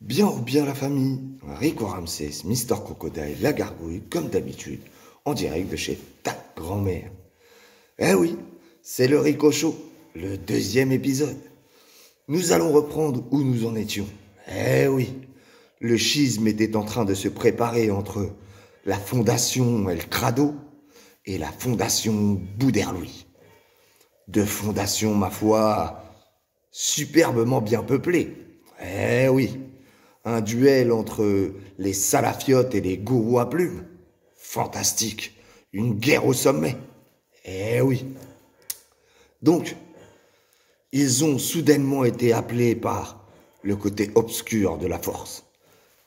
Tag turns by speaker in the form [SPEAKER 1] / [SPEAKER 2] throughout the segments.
[SPEAKER 1] Bien ou bien la famille, Rico Ramsès, Mister Crocodile, la gargouille, comme d'habitude, en direct de chez ta grand-mère. Eh oui, c'est le Rico Show, le deuxième épisode. Nous allons reprendre où nous en étions. Eh oui, le schisme était en train de se préparer entre la fondation El Crado et la fondation Bouderlouis. Deux fondations, ma foi, superbement bien peuplées. Eh oui, un duel entre les salafiotes et les gourous à plumes. Fantastique, une guerre au sommet. Eh oui. Donc, ils ont soudainement été appelés par le côté obscur de la force.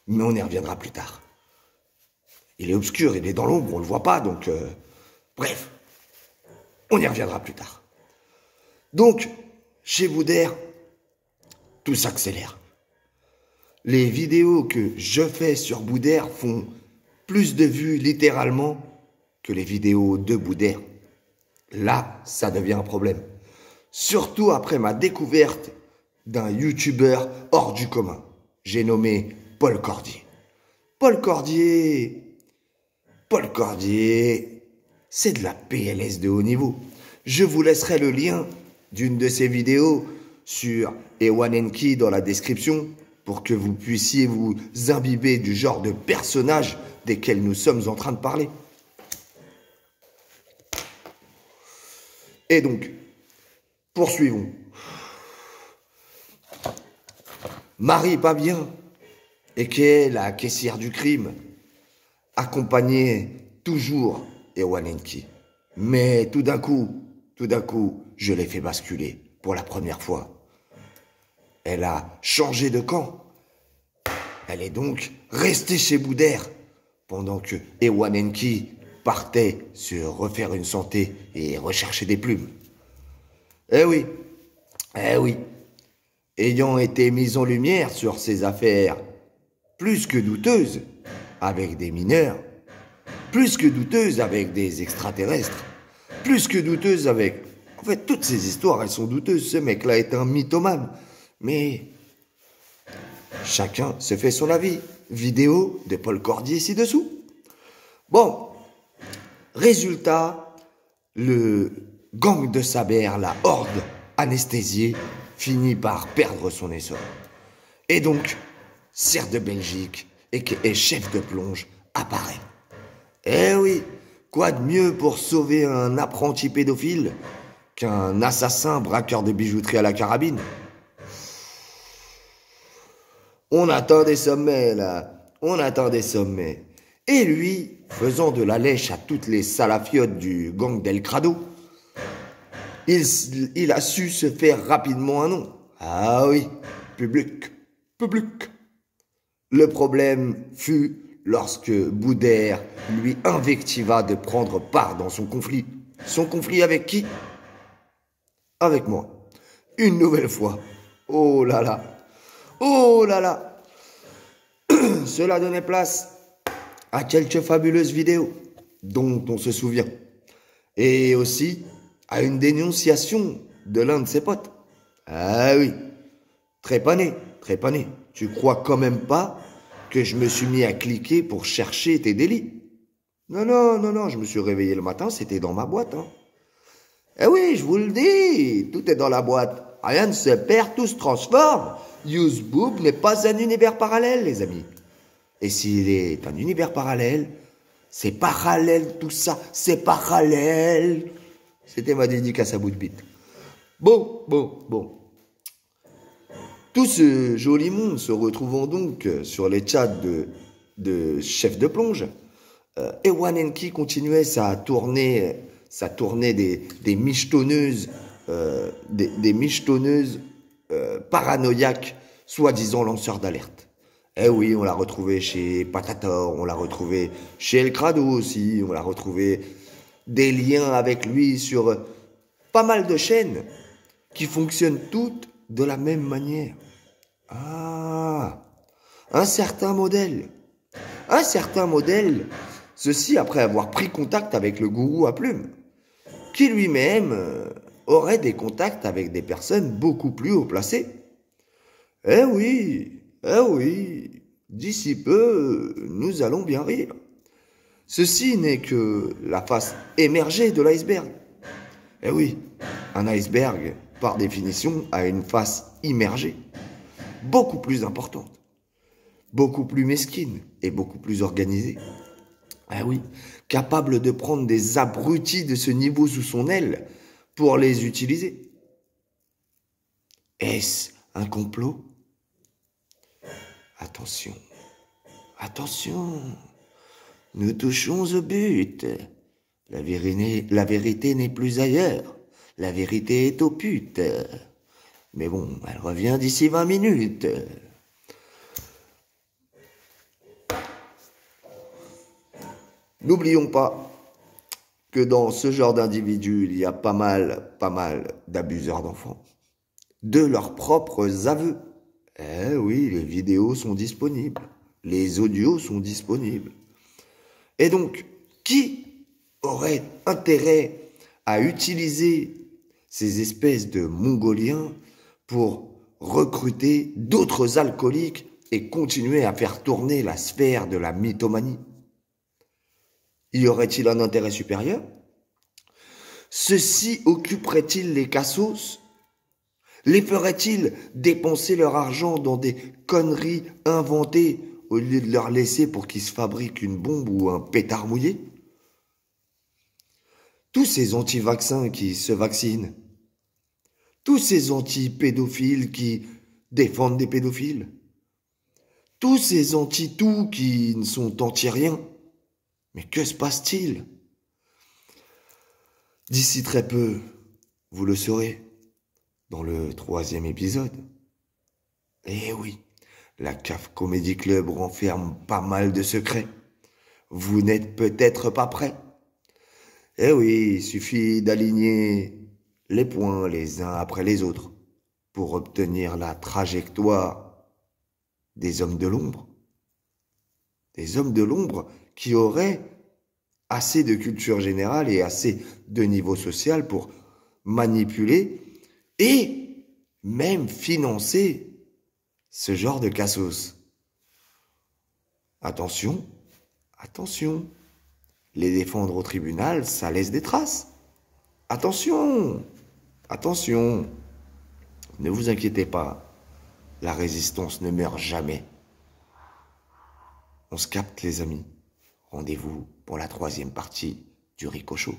[SPEAKER 1] Mais on y reviendra plus tard. Il est obscur, il est dans l'ombre, on le voit pas, donc... bref, on y reviendra plus tard. Donc, chez Boudère, tout s'accélère. Les vidéos que je fais sur Boudère font plus de vues littéralement que les vidéos de Boudère. Là, ça devient un problème. Surtout après ma découverte d'un youtubeur hors du commun. J'ai nommé Paul Cordier. Paul Cordier, c'est de la PLS de haut niveau. Je vous laisserai le lien d'une de ses vidéos sur Ewanenki dans la description pour que vous puissiez vous imbiber du genre de personnages desquels nous sommes en train de parler. Et donc, poursuivons. Marie pas bien, et qui est la caissière du crime, accompagnait toujours Ewanenki. Mais tout d'un coup, je l'ai fait basculer pour la première fois. Elle a changé de camp. Elle est donc restée chez Boudère pendant que Ewanenki partait se refaire une santé et rechercher des plumes. Eh oui. Ayant été mise en lumière sur ces affaires plus que douteuses avec des mineurs, plus que douteuses avec des extraterrestres, plus que douteuses avec... En fait, toutes ces histoires, elles sont douteuses. Ce mec-là est un mythomane. Mais chacun se fait son avis. Vidéo de Paul Cordier ci-dessous. Bon, résultat, le gang de Saber, la horde anesthésiée, finit par perdre son essor. Et donc, Serre de Belgique et chef de plonge apparaît. Eh oui, quoi de mieux pour sauver un apprenti pédophile qu'un assassin braqueur de bijouterie à la carabine? On attend des sommets, là. On attend des sommets. Et lui, faisant de la lèche à toutes les salafiotes du gang d'El Crado, il a su se faire rapidement un nom. Ah oui, public. Le problème fut lorsque Boudère lui invectiva de prendre part dans son conflit. Son conflit avec qui? Avec moi. Une nouvelle fois. Oh là là. Cela donnait place à quelques fabuleuses vidéos dont on se souvient. Et aussi à une dénonciation de l'un de ses potes. Ah oui, trépané. Tu crois quand même pas que je me suis mis à cliquer pour chercher tes délits? Non, je me suis réveillé le matin, c'était dans ma boîte. Hein. Eh oui, je vous le dis, tout est dans la boîte. Rien ne se perd, tout se transforme. YouTube n'est pas un univers parallèle, les amis. Et s'il est un univers parallèle, c'est parallèle tout ça, c'est parallèle. C'était ma dédicace à bout de bite. Bon. Tout ce joli monde se retrouvant donc sur les chats de chef de plonge, Ewanenki continuait sa tournée des michetonneuses, des michetonneuses paranoïaques, soi-disant lanceurs d'alerte. Eh oui, on l'a retrouvé chez Patator, on l'a retrouvé chez El Crado aussi, on l'a retrouvé des liens avec lui sur pas mal de chaînes qui fonctionnent toutes de la même manière. Ah, un certain modèle, ceci après avoir pris contact avec le gourou à plumes, qui lui-même aurait des contacts avec des personnes beaucoup plus haut placées. Eh oui, Eh oui, d'ici peu, nous allons bien rire. Ceci n'est que la face émergée de l'iceberg. Eh oui, un iceberg, par définition, a une face immergée, beaucoup plus importante, beaucoup plus mesquine et beaucoup plus organisée. Eh oui, capable de prendre des abrutis de ce niveau sous son aile pour les utiliser. Est-ce un complot? Attention, attention, nous touchons au but. La vérité n'est plus ailleurs. La vérité est aux putes. Mais bon, elle revient d'ici 20 minutes. N'oublions pas que dans ce genre d'individus, il y a pas mal d'abuseurs d'enfants. De leurs propres aveux. Eh oui, les vidéos sont disponibles. Les audios sont disponibles. Et donc, qui aurait intérêt à utiliser ces espèces de Mongoliens pour recruter d'autres alcooliques et continuer à faire tourner la sphère de la mythomanie? Y aurait-il un intérêt supérieur? Ceux-ci occuperaient-ils les cassos? Les ferait-il dépenser leur argent dans des conneries inventées au lieu de leur laisser pour qu'ils se fabriquent une bombe ou un pétard mouillé? Tous ces anti-vaccins qui se vaccinent, tous ces anti-pédophiles qui défendent des pédophiles, tous ces anti-tout qui ne sont anti-rien. Mais que se passe-t-il? D'ici très peu, vous le saurez, dans le 3e épisode. Eh oui, la CAF Comedy Club renferme pas mal de secrets. Vous n'êtes peut-être pas prêts. Eh oui, il suffit d'aligner les points les uns après les autres pour obtenir la trajectoire des hommes de l'ombre. Des hommes de l'ombre qui auraient assez de culture générale et assez de niveau social pour manipuler et même financer ce genre de cassos. Attention, attention, les défendre au tribunal, ça laisse des traces. Attention, attention, ne vous inquiétez pas, la résistance ne meurt jamais. On se capte les amis, rendez-vous pour la 3e partie du Ricochet.